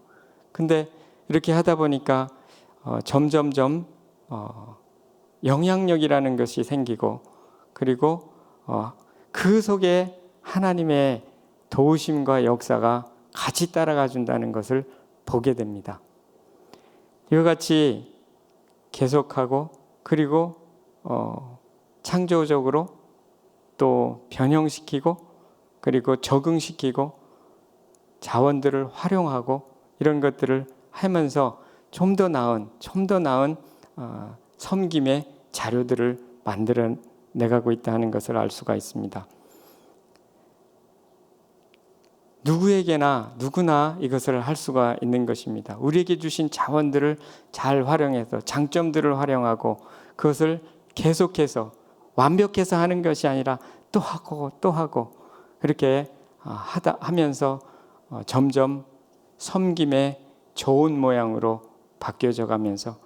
근데 이렇게 하다 보니까 점점점 영향력이라는 것이 생기고, 그리고 그 속에 하나님의 도우심과 역사가 같이 따라가 준다는 것을 보게 됩니다. 이와 같이 계속하고, 그리고 창조적으로 또 변형시키고, 그리고 적응시키고 자원들을 활용하고 이런 것들을 하면서 좀 더 나은 섬김의 자료들을 만들어 내가고 있다는 것을 알 수가 있습니다. 누구나 이것을 할 수가 있는 것입니다. 우리에게 주신 자원들을 잘 활용해서 장점들을 활용하고 그것을 계속해서 완벽해서 하는 것이 아니라 또 하고 그렇게 하면서 점점 섬김의 좋은 모양으로 바뀌어져 가면서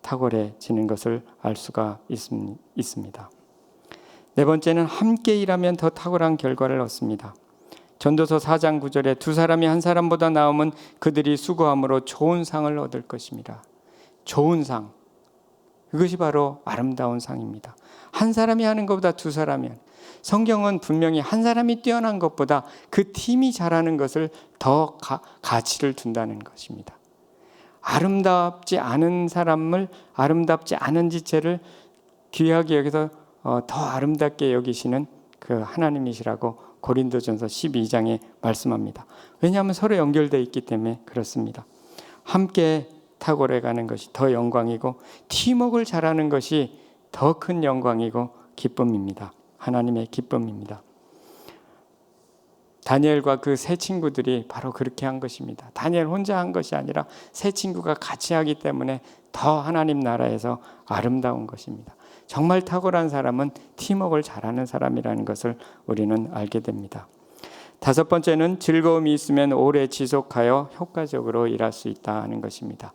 탁월해지는 것을 알 수가 있습니다. 네 번째는 함께 일하면 더 탁월한 결과를 얻습니다. 전도서 4장 9절에 두 사람이 한 사람보다 나으면 그들이 수고함으로 좋은 상을 얻을 것입니다. 좋은 상, 그것이 바로 아름다운 상입니다. 한 사람이 하는 것보다 두 사람이 하는, 성경은 분명히 한 사람이 뛰어난 것보다 그 팀이 잘하는 것을 더 가치를 둔다는 것입니다. 아름답지 않은 사람을, 아름답지 않은 지체를 귀하게 여기서 더 아름답게 여기시는 그 하나님이시라고 고린도전서 12장에 말씀합니다. 왜냐하면 서로 연결되어 있기 때문에 그렇습니다. 함께 탁월해가는 것이 더 영광이고, 팀워크를 잘하는 것이 더 큰 영광이고 기쁨입니다. 하나님의 기쁨입니다. 다니엘과 그 세 친구들이 바로 그렇게 한 것입니다. 다니엘 혼자 한 것이 아니라 세 친구가 같이 하기 때문에 더 하나님 나라에서 아름다운 것입니다. 정말 탁월한 사람은 팀워크를 잘하는 사람이라는 것을 우리는 알게 됩니다. 다섯 번째는 즐거움이 있으면 오래 지속하여 효과적으로 일할 수 있다는 것입니다.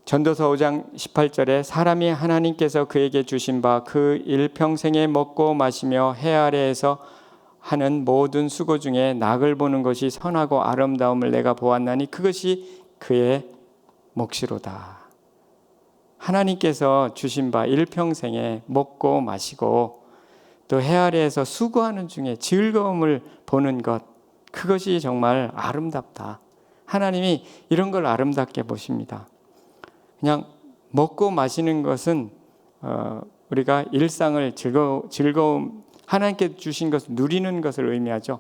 전도서 5장 18절에 사람이 하나님께서 그에게 주신 바 그 일평생에 먹고 마시며 해 아래에서 하는 모든 수고 중에 낙을 보는 것이 선하고 아름다움을 내가 보았나니 그것이 그의 몫이로다. 하나님께서 주신 바 일평생에 먹고 마시고 또 해 아래에서 수고하는 중에 즐거움을 보는 것, 그것이 정말 아름답다. 하나님이 이런 걸 아름답게 보십니다. 그냥 먹고 마시는 것은 우리가 일상을 즐거움, 하나님께 주신 것을 누리는 것을 의미하죠.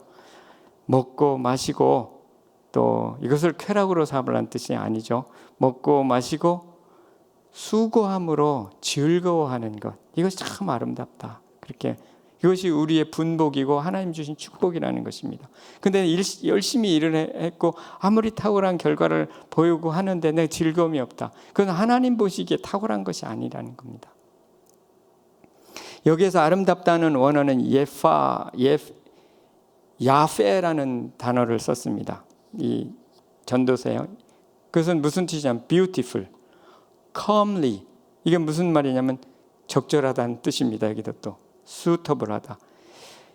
먹고 마시고 또 이것을 쾌락으로 삼으라는 뜻이 아니죠. 먹고 마시고 수고함으로 즐거워하는 것, 이것이 참 아름답다. 그렇게 이것이 우리의 분복이고 하나님 주신 축복이라는 것입니다. 근데 열심히 일을 했고 아무리 탁월한 결과를 보이고 하는데 내 즐거움이 없다. 그건 하나님 보시기에 탁월한 것이 아니라는 겁니다. 여기에서 아름답다는 원어는 야페라는 단어를 썼습니다. 이 전도서에. 그것은 무슨 뜻이냐면 beautiful, comely. 이게 무슨 말이냐면 적절하다는 뜻입니다. 여기도 또 suitable하다.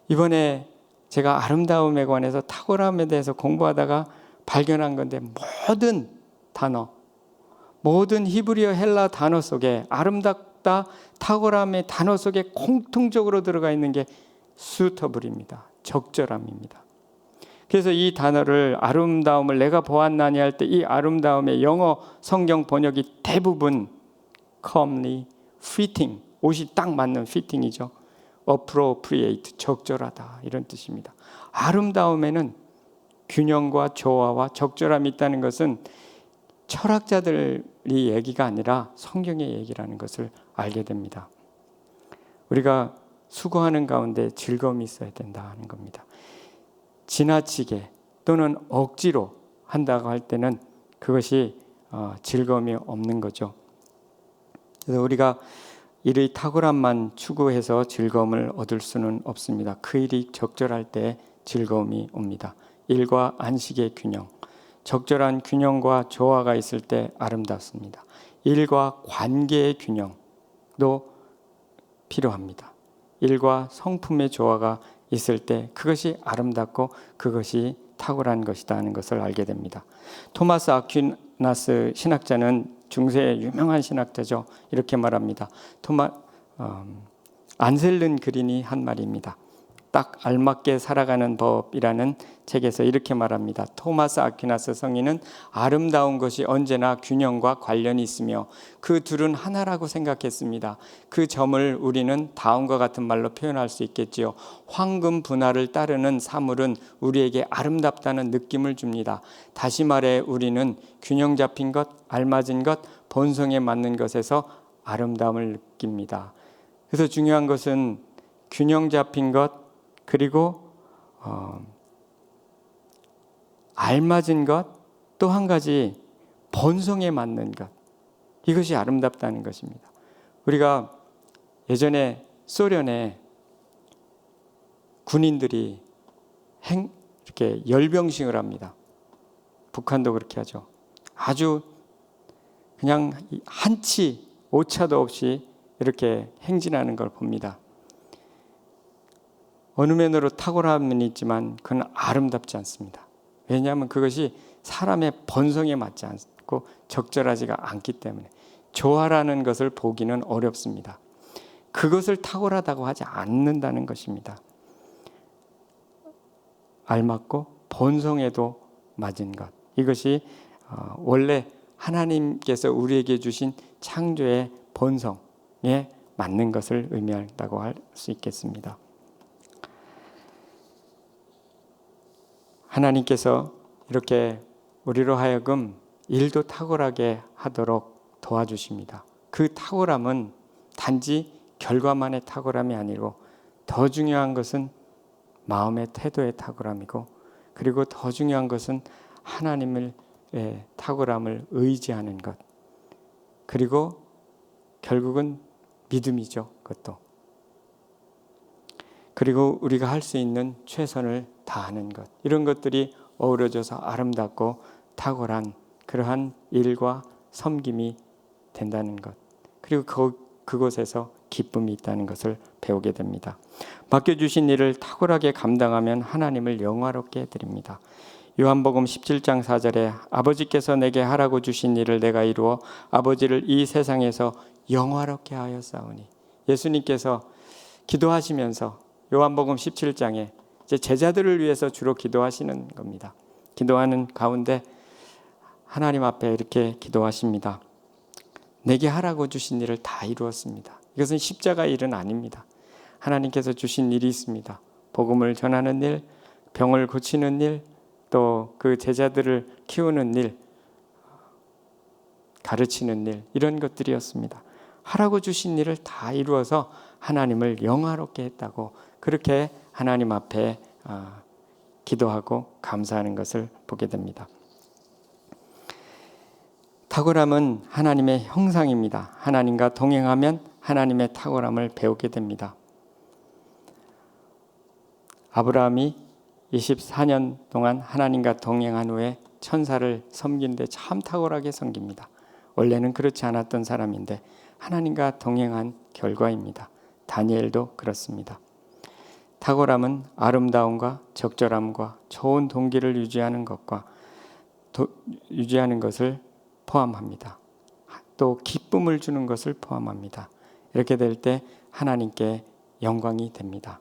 이번에 제가 아름다움에 관해서 탁월함에 대해서 공부하다가 발견한 건데, 모든 단어, 모든 히브리어 헬라 단어 속에 아름답다, 탁월함의 단어 속에 공통적으로 들어가 있는 게 suitable입니다. 적절함입니다. 그래서 이 단어를 아름다움을 내가 보았나니 할 때 이 아름다움의 영어 성경 번역이 대부분 comely, fitting, 옷이 딱 맞는 fitting이죠. appropriate, 적절하다, 이런 뜻입니다. 아름다움에는 균형과 조화와 적절함이 있다는 것은 철학자들이 얘기가 아니라 성경의 얘기라는 것을 알게 됩니다. 우리가 수고하는 가운데 즐거움이 있어야 된다는 겁니다. 지나치게 또는 억지로 한다고 할 때는 그것이 즐거움이 없는 거죠. 그래서 우리가 일의 탁월함만 추구해서 즐거움을 얻을 수는 없습니다. 그 일이 적절할 때 즐거움이 옵니다. 일과 안식의 균형, 적절한 균형과 조화가 있을 때 아름답습니다. 일과 관계의 균형도 필요합니다. 일과 성품의 조화가 있을 때 그것이 아름답고 그것이 탁월한 것이다 하는 것을 알게 됩니다. 토마스 아퀴나스 신학자는 중세의 유명한 신학자죠. 이렇게 말합니다. 안셀른 그린이 한 말입니다. 딱 알맞게 살아가는 법이라는 책에서 이렇게 말합니다. 토마스 아퀴나스 성인은 아름다운 것이 언제나 균형과 관련이 있으며 그 둘은 하나라고 생각했습니다. 그 점을 우리는 다음과 같은 말로 표현할 수 있겠지요. 황금 분화를 따르는 사물은 우리에게 아름답다는 느낌을 줍니다. 다시 말해 우리는 균형 잡힌 것, 알맞은 것, 본성에 맞는 것에서 아름다움을 느낍니다. 그래서 중요한 것은 균형 잡힌 것, 그리고 알맞은 것, 또 한 가지 본성에 맞는 것, 이것이 아름답다는 것입니다. 우리가 예전에 소련에 군인들이 이렇게 열병식을 합니다. 북한도 그렇게 하죠. 아주 그냥 한치 오차도 없이 이렇게 행진하는 걸 봅니다. 어느 면으로 탁월함은 있지만 그건 아름답지 않습니다. 왜냐하면 그것이 사람의 본성에 맞지 않고 적절하지가 않기 때문에 조화라는 것을 보기는 어렵습니다. 그것을 탁월하다고 하지 않는다는 것입니다. 알맞고 본성에도 맞은 것, 이것이 원래 하나님께서 우리에게 주신 창조의 본성에 맞는 것을 의미한다고 할 수 있겠습니다. 하나님께서 이렇게 우리로 하여금 일도 탁월하게 하도록 도와주십니다. 그 탁월함은 단지 결과만의 탁월함이 아니고 더 중요한 것은 마음의 태도의 탁월함이고, 그리고 더 중요한 것은 하나님의 탁월함을 의지하는 것, 그리고 결국은 믿음이죠. 그것도. 그리고 우리가 할 수 있는 최선을 다하는 것, 이런 것들이 어우러져서 아름답고 탁월한 그러한 일과 섬김이 된다는 것, 그리고 그곳에서 기쁨이 있다는 것을 배우게 됩니다. 맡겨주신 일을 탁월하게 감당하면 하나님을 영화롭게 드립니다. 요한복음 17장 4절에 아버지께서 내게 하라고 주신 일을 내가 이루어 아버지를 이 세상에서 영화롭게 하였사오니, 예수님께서 기도하시면서 요한복음 17장에 이제 제자들을 위해서 주로 기도하시는 겁니다. 기도하는 가운데 하나님 앞에 이렇게 기도하십니다. 내게 하라고 주신 일을 다 이루었습니다. 이것은 십자가 일은 아닙니다. 하나님께서 주신 일이 있습니다. 복음을 전하는 일, 병을 고치는 일, 또 그 제자들을 키우는 일, 가르치는 일, 이런 것들이었습니다. 하라고 주신 일을 다 이루어서 하나님을 영화롭게 했다고, 그렇게 하나님 앞에 기도하고 감사하는 것을 보게 됩니다. 탁월함은 하나님의 형상입니다. 하나님과 동행하면 하나님의 탁월함을 배우게 됩니다. 아브라함이 24년 동안 하나님과 동행한 후에 천사를 섬기는데 참 탁월하게 섬깁니다. 원래는 그렇지 않았던 사람인데 하나님과 동행한 결과입니다. 다니엘도 그렇습니다. 탁월함은 아름다움과 적절함과 좋은 동기를 유지하는 것과 유지하는 것을 포함합니다. 또 기쁨을 주는 것을 포함합니다. 이렇게 될 때 하나님께 영광이 됩니다.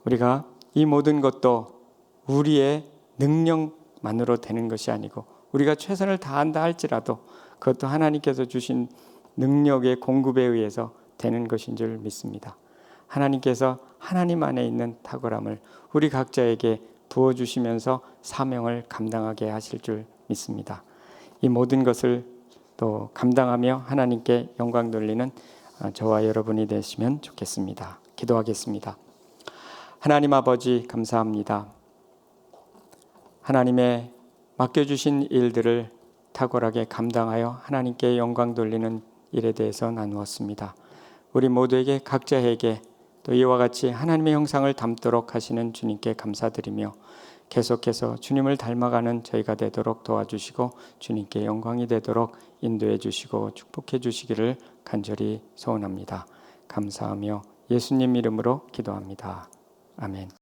우리가 이 모든 것도 우리의 능력만으로 되는 것이 아니고, 우리가 최선을 다한다 할지라도 그것도 하나님께서 주신 능력의 공급에 의해서 되는 것인 줄 믿습니다. 하나님께서 하나님 안에 있는 탁월함을 우리 각자에게 부어주시면서 사명을 감당하게 하실 줄 믿습니다. 이 모든 것을 또 감당하며 하나님께 영광 돌리는 저와 여러분이 되시면 좋겠습니다. 기도하겠습니다. 하나님 아버지, 감사합니다. 하나님의 맡겨주신 일들을 탁월하게 감당하여 하나님께 영광 돌리는 일에 대해서 나누었습니다. 우리 모두에게 각자에게 또 이와 같이 하나님의 형상을 담도록 하시는 주님께 감사드리며 계속해서 주님을 닮아가는 저희가 되도록 도와주시고 주님께 영광이 되도록 인도해 주시고 축복해 주시기를 간절히 소원합니다. 감사하며 예수님 이름으로 기도합니다. 아멘.